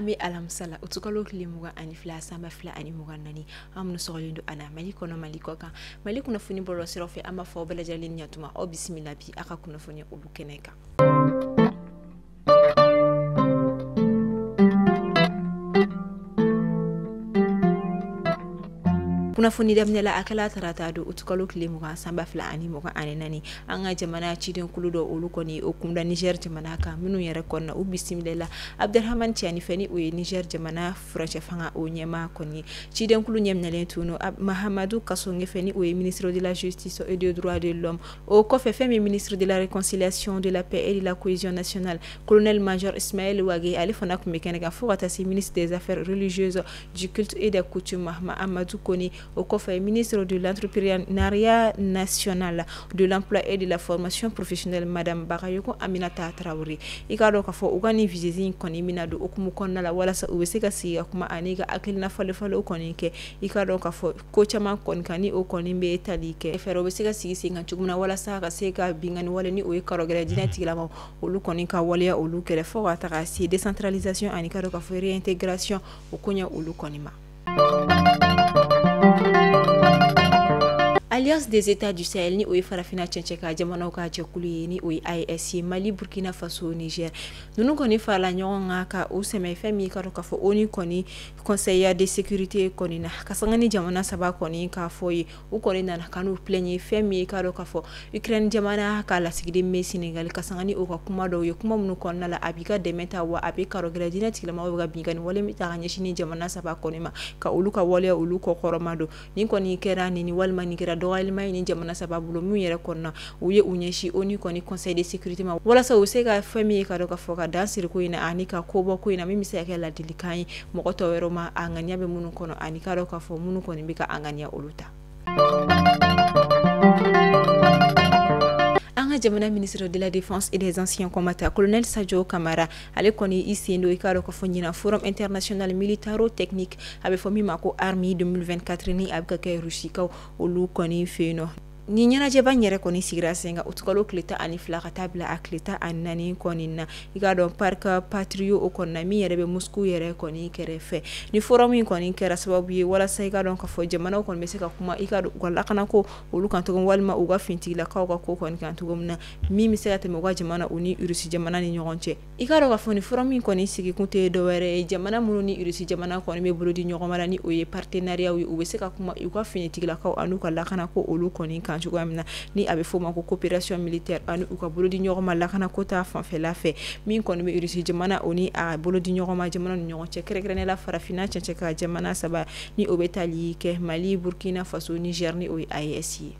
ami alamsala utukalo kilimuga ani fla samba fla ani mugannani amno soxlindu ana mali kono mali koka mali kuna funi bolo sirofe ama fo bela jalin nyatuma o bismillah bi aka kuna funi ulu keneka kuna funi damnela akala tarata do utukalo kilimuga samba fla ani muga ani nani anga jamana chidin kuludo ulukoni okunda Niger jamana ka minu yere konna u bismillah Abdelrahman Tiani feni u Niger jamana French fanga o nyema koni chidin kulu nyemnalen tuno Mahamadou Kassonge feni u ministre de la justice et des droits de l'homme au kofe femi ministre de la réconciliation de la paix et de la cohésion nationale colonel major Ismaël Ouagé ali fana kumekenega furata si ministre des affaires religieuses du culte et des coutumes Mahamadou Koni au COFA, ministre de l'entrepreneuriat national, de l'emploi et de la formation professionnelle, Madame Bakayoko Aminata Traoré. Ikado kafo ugani vizizin koni minado okumukonna la wala sa ubeseka si akuma aniga akilina fale ukonike. Ikado kafo kochama konkani okoni mbe etalike. Fero ubeseka si singa chugumna wala sa kaseka bingani wale ni uikarogere dinati la olu konika wale olu kele fo atakasi décentralisation anikado kafo réintégration okunya olu konima. Alliance des États du Sahel ni oye farafina chencheka jamana ka chekuli ni oye ISC Mali Burkina Faso Niger nunu koni fala nyonga ka o seme fami ka to ka fo oni koni conseiller de sécurité koni na kasangani jamana saba koni ka foyi u koni na kanu plenye fami ka to ka fo Ukraine jamana ka la sigide me Senegal kasangani o ka kuma do yo kuma munu konna la abika de meta wa abika rogradina tilama wa bingani wale mitaganye shini jamana saba koni ma ka uluka wale uluko koromado ni koni kera ni walma ni kera doalma ni jamana sababu lo mu yere konna uye unyeshi oni koni conseil de sécurité ma wala sa usega famille ka doka foka dansir ko ina anika ko bo ko ina mimi sa kala dilikai mo ko to wero ma anganya be munu kono anika doka fo munu koni bika anganya uluta jamana ministre de la défense et des anciens combattants colonel Sadio Kamara ale koni ici ndo ikaro ko fonyina forum international militaro technique abe fomi mako army 2024 ni abka kay rushika olu koni feno ni nyana je banyere koni sigira senga utukalo kleta ani flaka tabla akleta anani koni na igado park patrio o konna mi yere be Moscou yere koni kerefe ni forum koni kera sababu ye wala sa igado ka fo jamana kon meseka kuma igado golla kana ko ulu kan to walma uga finti la ka ko koni kan to gomna mi miseka te mo jamana uni urusi jamana ni nyogonche igado ka fo ni forum koni sigi kunte do were jamana munu ni urusi jamana koni me bulodi nyogomala ni oye partenariat wi ubeseka kuma uga finti la ka anu ka la kana ko ulu koni kan jugamna ni abe foma ko coopération militaire anu uka bolodi nyogoma la kana kota fanfela fe min kon me urisi jamana oni a bolodi nyogoma jamana nyogo chekrene la farafina chencheka jamana saba ni obetali ke Mali Burkina Faso Niger ni o ISI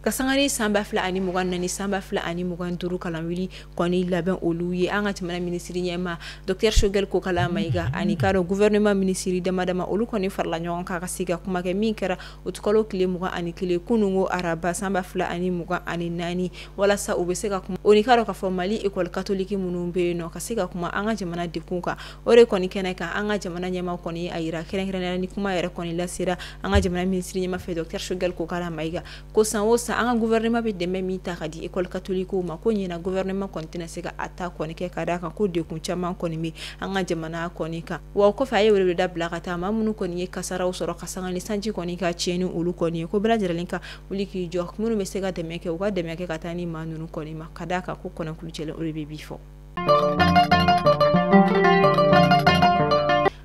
kasangani samba fla ani mugan nani samba fla ani mugan duru kalamwili koni laben oluye anga timana ministri nyema Dr Shogel ko kala maiga ani karo gouvernement ministri de madama olu koni farla nyon ka kasiga kuma ke minkera utukalo kile mugan ani kile kunungo araba samba fla ani mugan ani nani wala sa ubeseka kuma oni karo ka formali école catholique munumbe no kasiga kuma anga jamana de kunka ore koni keneka anga jamana nyema koni ayira kenen ni kuma yere koni lasira anga jamana ministri nyema fe Dr Shogel ko kala maiga ko sanwo anga gouvernement be deme mita kadi école catholique ma ko nyina gouvernement kontina sega ata ko ne ke kada kan ko de kun chama ko mi anga jamana ko ni ka wa ko fa yewe da blakata ma munu ko ni kasara usoro kasanga ni sanji ko ni ka cheni ulu ko ni ko bla jeralinka uliki jo munu me sega deme ke wa deme ke katani ma nunu ko ni ma kada ka ko kona kulchele ule bibifo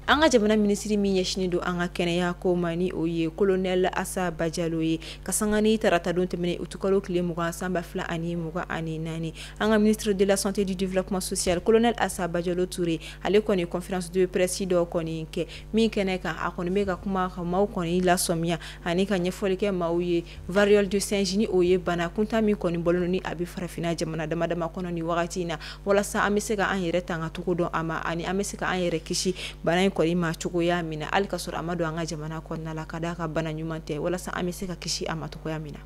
anga jamana ministri mi yeshini do anga kene ya ko mani oye colonel Assa Bajaloye kasangani tarata don temene utukalo kile muga samba fla ani muga ani nani anga ministre de la santé et du développement social colonel Assa Bajalo Touré ale koni conférence de presse do koni ke mi kene ka akoni mega kuma ma koni la somia ani ka nyefole ke mauye variole de Saint-Gini oye bana kunta mi koni bolono ni abi farafina jamana dama kono ni wakati na wala sa amesega an yere tanga tukudo ama ani amesega an yere kishi bana ko ima chugo ya mina alkasur amado anga jamana ko nala kadaka bana nyumante wala sa ameseka kishi amatuko ya mina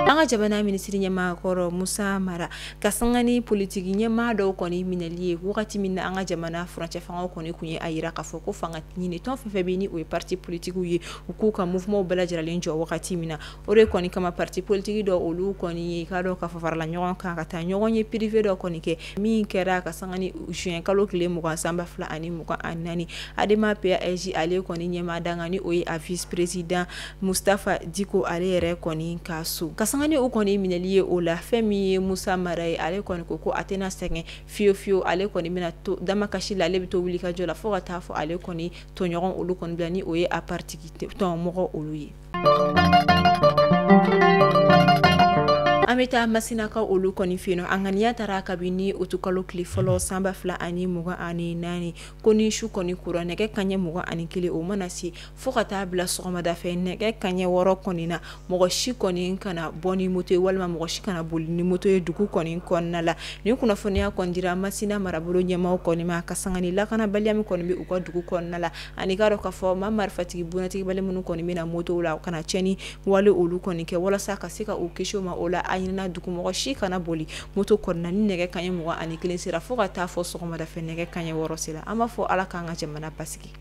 anga ka jamana ministre ɲɛmaa kɔrɔ Musa Mara ka sanga ni politiki ɲɛmaa dɔw kɔni minɛli ye wagati min na an ka jamana furancɛ fangaw kɔni kun ye a yira k'a fɔ ko fanga ɲini tɔn fɛn fɛn bɛ ni o ye parti politikiw ye u k'u ka mouvement bɛɛ lajɛlen jɔ wagati min na o de kɔni kama parti politique dɔ olu kɔni ye k'a dɔn k'a fɔ farala ɲɔgɔn kan ka taa ɲɔgɔn ye privé dɔ kɔni kɛ min kɛra ka sanga ni juin kalo tile 2024 Adema PAJ ale kɔni ɲɛmaa danga ni o ye a vice président Mustafa Diko ale yɛrɛ kɔni ka so ka sanga ni o kɔni minɛli ye o la fɛn min ye Musa Mara ye ale kɔni ko a tɛna sɛgɛn fiyewu ale kɔni bɛna to damakasi la ale bɛ to wuli ka jɔ la fo ka taa fɔ ale kɔni tɔɲɔgɔn olu kɔni bila ni o ye a parti tɔn mɔgɔ olu ye an bɛ taa Masinakaw olu kɔni fɛ yen an ŋaniya taara kabini utukalo tile fɔlɔ san 2024 ko ni su kɔni kora nɛgɛ kanɲɛ 21 o mana se fo ka taa bila sɔgɔmada fɛ nɛgɛ kanɲɛ 6 kɔni na mɔgɔ si kɔni kana bɔ ni moto ye walima mɔgɔ si kana boli ni moto ye dugu kɔni kɔnɔna la nin kunnafoniya kɔni dira Masina marabolo ɲɛmaaw kɔni ma ka sanga ni lakanabaliya min kɔni bɛ u ka dugu kɔnɔna la ani ka dɔn k'a fɔ maa marifatigi bunatigi bali minnu kɔni bɛna moto la kana tiɲɛni wale olu kɔni kɛ walasa ka se ka u kisi o ma o la a ɲinina dugumɔgɔ si kana boli moto kɔnɔna ni nɛgɛ kanɲɛ 21 sera fo ka taa fɔ sɔgɔmada fɛ nɛgɛ kanɲɛ 6 sera an b'a fɔ ala k'an ka jamana basigi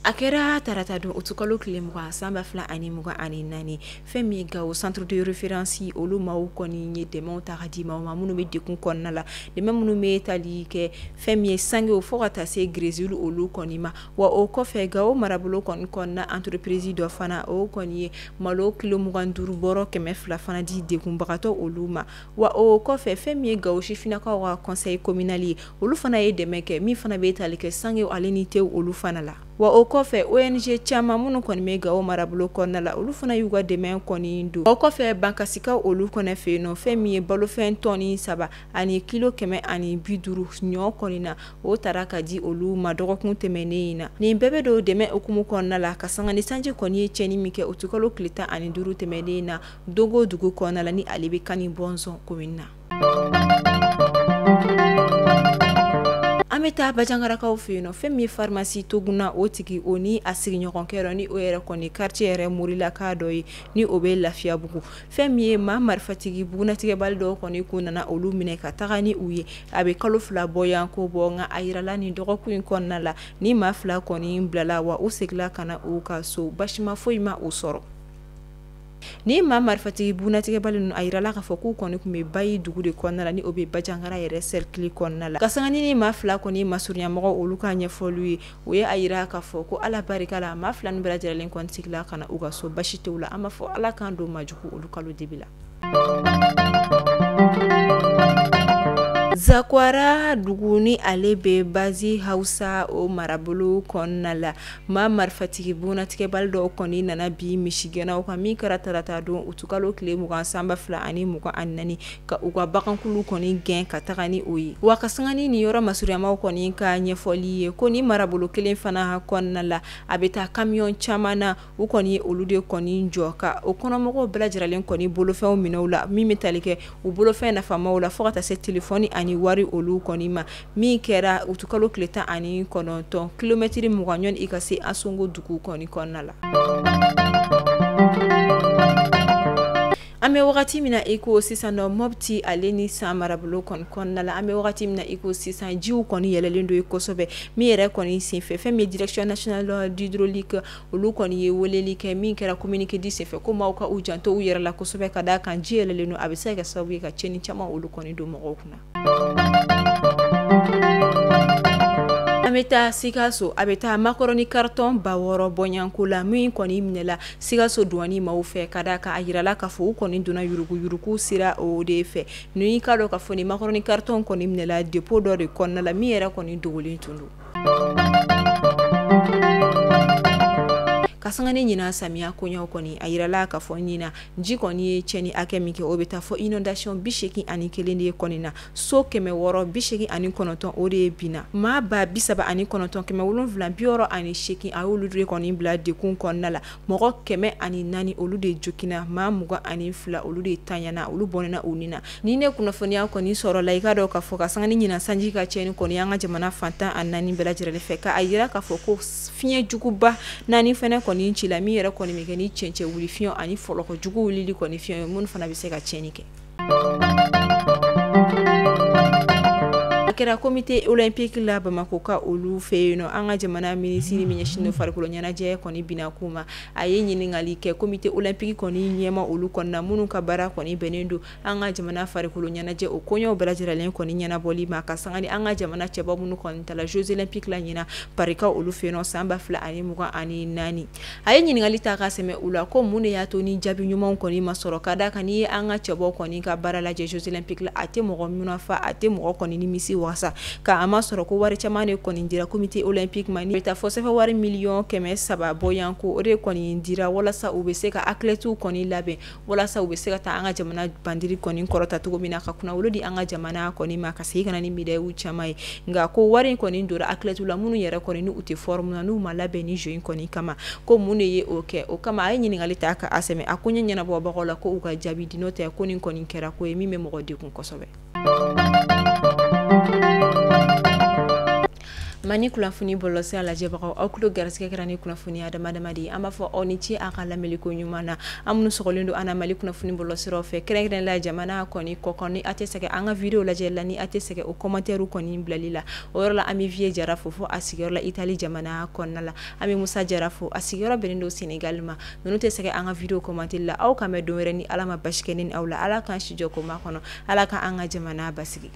a kɛra tarata don utukalo tile 20 san 2024 fɛn min ye Gao centre de référence olu maaw kɔni ye dɛmɛw ta ka di maaw ma minnu bɛ dekun kɔnɔna la dɛmɛ minnu bɛ tali kɛ fɛn min ye sangew fo ka taa se Grésil olu kɔni ma wa o kɔfɛ Gao marabolo kɔni kɔnɔna entreprise dɔ fana o kɔni ye malo kilo 25 bɔrɔ 200 fana di dekunbagatɔ olu ma wa o kɔfɛ fɛn min ye Gao sifinakaw ka conseil communal ye olu fana ye dɛmɛ kɛ min fana bɛ tali kɛ sangew ale ni tew olu fana la wa o kɔfɛ ONG caman minnu kɔni bɛ Gao marabolo kɔnɔna la olu fana y'u ka dɛmɛ kɔni don o kɔfɛ bankasikaw olu kɔnɔ fɛ yen fɛn min ye balofɛn tɔni 3 ani kilo 150 ɲɔ kɔni na o taara ka di olu ma dɔgɔkun tɛmɛnen in na nin bɛɛ bɛ don dɛmɛ okumu kɔnɔna la ka sanga ni sanji kɔni ye tiɲɛni min kɛ o tukalo tile 15 tɛmɛnen na Dogo dugu kɔnɔna la ni ale bɛ Kani Bɔnzɔn commune na an bɛ taa Bajangarakaw fɛ yen fɛn min ye pharmacie Toguna o tigi o ni a sigiɲɔgɔnkɛ ni o yɛrɛ kɔni quartier yɛrɛ morila k'a dɔ ye ni o bɛ Lafiyabugu fɛn min ye maa marifatigi bugunatigɛbali dɔw kɔni kun nana olu minɛ ka taga ni u ye a bɛ kalo 2 bɔ yan ko bɔ nka a yirala nin dɔgɔkun in kɔnɔna la ni maa 2 kɔni bilala wa u segila ka na u ka so basima foyi ma u sɔrɔ ni maa marifatigi bugunatigɛbali ninnu a yirala k'a fɔ k'u kɔni kun bɛ Bayi dugu de kɔnɔna la ni o bɛ Bajangara yɛrɛ cercle kɔnɔna la ka sanga ni maa 2 kɔni masurunyamɔgɔ olu ka ɲɛfɔlu ye o ye a yira k'a fɔ ko ala barika la maa 2 bɛɛ lajɛlen kɔni sigila ka na u ka so basi t'u la an b'a fɔ ala k'an don majugu olu kalo debi la Zakwara dugu ni ale bɛ Bazi Hausa o marabolo kɔnɔna la maa marifatigi bugunatigɛbali dɔw kɔni nana bi misigɛnnaw kan min kɛra tarata don utukalo tile 20 san 2024 ka u ka bagankulu kɔni gɛn ka taga ni o ye wa ka sanga ni yɔrɔ masurunyamaw kɔni ka ɲɛfɔli ye ko ni marabolo kelen fana kɔnɔna la a bɛ taa camion caman na u kɔni ye olu de kɔni jɔ ka o kɔnɔmɔgɔw bɛɛ lajɛlen kɔni bolofɛnw minɛw la min bɛ tali kɛ u bolofɛn nafamaw la fo ka taa se telefɔni ani wari olu kɔni ma min kɛra utukalo tile 19 kilomɛtiri 20 ɲɔni i ka se Asongo dugu kɔni kɔnɔna la an bɛ wagati min na i ko sisan Mopti ale ni san marabolo kɔnɔna la an bɛ wagati min na i ko sisan jiw kɔni yɛlɛlen do kosɛbɛ min yɛrɛ kɔni senfɛ fɛn min direction nationale d'hydraulique olu kɔni ye weleli kɛ min kɛra communiqué di senfɛ ko maaw ka u janto u yɛrɛ la kosɛbɛ ka d'a kan ji yɛlɛlen do a bɛ se ka kɛ sababu ye ka tiɲɛni caman olu kɔni don mɔgɔw kunna an bɛ taa Sikaso a bɛ taa macaroni carton 600 bɔɲanko la min kɔni minɛla Sikaso douane maaw fɛ ka d'a kan a yirala k'a fɔ u kɔni donna yurugu sira o de fɛ ni ka dɔn k'a fɔ ni macaroni carton kɔni minɛla dépôt dɔ de kɔnɔna la min yɛrɛ kɔni dogolen tun don ka sanga ni ɲina samiya koɲaw kɔni a yirala k'a fɔ ɲina ji kɔni ye tiɲɛni hakɛ min kɛ o bɛ taa fɔ inondation 81 de ye kɔni na so 689 o de ye binna maa ba 39 768 a y'olu de kɔni bila dekun kɔnɔna la mɔgɔ 104 olu de jokina maa 22 olu de tanyana olu bɔnɛna u nina ni ne kunnafoniya kɔni sɔrɔ la i ka dɔn k'a fɔ ka sanga ni ɲina sanji ka tiɲɛni kɔni an ka jamana fantan a 4 bɛɛ lajɛlen fɛ ka a yira k'a fɔ ko fiɲɛ juguba 4 fɛnɛ kɔni kɔni ci la min yɛrɛ kɔni bɛ kɛ ni cɛncɛ wuli fiɲɛ ani fɔlɔkɔ jugu wulili kɔni fiɲɛ mun fana bɛ se ka tiɲɛni kɛ. Kɛra comité olympique la Bamako ka olu fɛ yen nɔ an ka jamana minisiri min ɲɛsinnen farikolo ɲɛnajɛ kɔni bina kuma a ye ɲininkali kɛ comité olympique kɔni ɲɛma olu kɔnɔna minnu ka baara kɔni bɛnnen don an ka jamana farikolo ɲɛnajɛ o koɲɛw bɛɛ lajɛlen kɔni ɲɛnabɔli ma ka sanga ni an ka jamana cɛba minnu kɔni tala Jeux olympiques la ɲina parika olu fɛ yen nɔ san 2024 a ye ɲininkali ta ka sɛmɛ u la ko mun de y'a to ni jaabi ɲumanw kɔni ma sɔrɔ ka da kan ni an ka cɛbaw kɔni ka baara lajɛ Jeux olympiques la a tɛ mɔgɔ munafa a tɛ mɔgɔ kɔni nimisi wasa ka ama sɔrɔ ko wari caman de kɔni dira comité olympique ma ni bɛ taa fɔ sɛfɛ wari $300,000 bɔyan ko o de kɔni dira walasa u bɛ se ka athlètes kɔni labɛn walasa u bɛ se ka taa an ka jamana bandiri kɔni kɔrɔta cogo min na ka kunnawolo di an ka jamana kɔni ma ka segin ka na ni médailles caman ye nka ko wari in kɔni dora athlètes la minnu yɛrɛ kɔni n'u tɛ forme na n'u ma labɛn ni jeux in kɔni kama ko mun de ye o kɛ o kama a ye ɲininkali ta ka sɛmɛ a ko ɲɛnabɔbagaw la ko u ka jaabi di n'o tɛ ko nin kɔni kɛra ko ye min bɛ mɔgɔ degun kosɛbɛ. Mani kunnafoni bɔlɔsira lajɛbagaw aw kulo garisigɛ kɛra ni kunnafoni adamadama de an b'a fɔ aw ni ce a ka lamɛliko ɲuman na an minnu sɔgɔlen don an na Mali kunnafoni bɔlɔsiraw fɛ kɛrɛnkɛrɛnnenya jamana kɔni kɔ ni a tɛ sɛgɛn an ka vidéo lajɛ la ni a tɛ sɛgɛn o commentaire kɔni bilali la o yɔrɔ la an bɛ Vie Jara fo a sigiyɔrɔ la Italie jamana kɔnɔna la an bɛ Musa Jara fo a sigiyɔrɔ bɛnnen don Sénégal ma ninnu tɛ sɛgɛn an ka vidéo commenter la aw kan bɛ don wɛrɛ ni Ala ma basi kɛ ni aw la Ala k'an si jɔ koma kɔnɔ Ala ka an ka jamana basigi.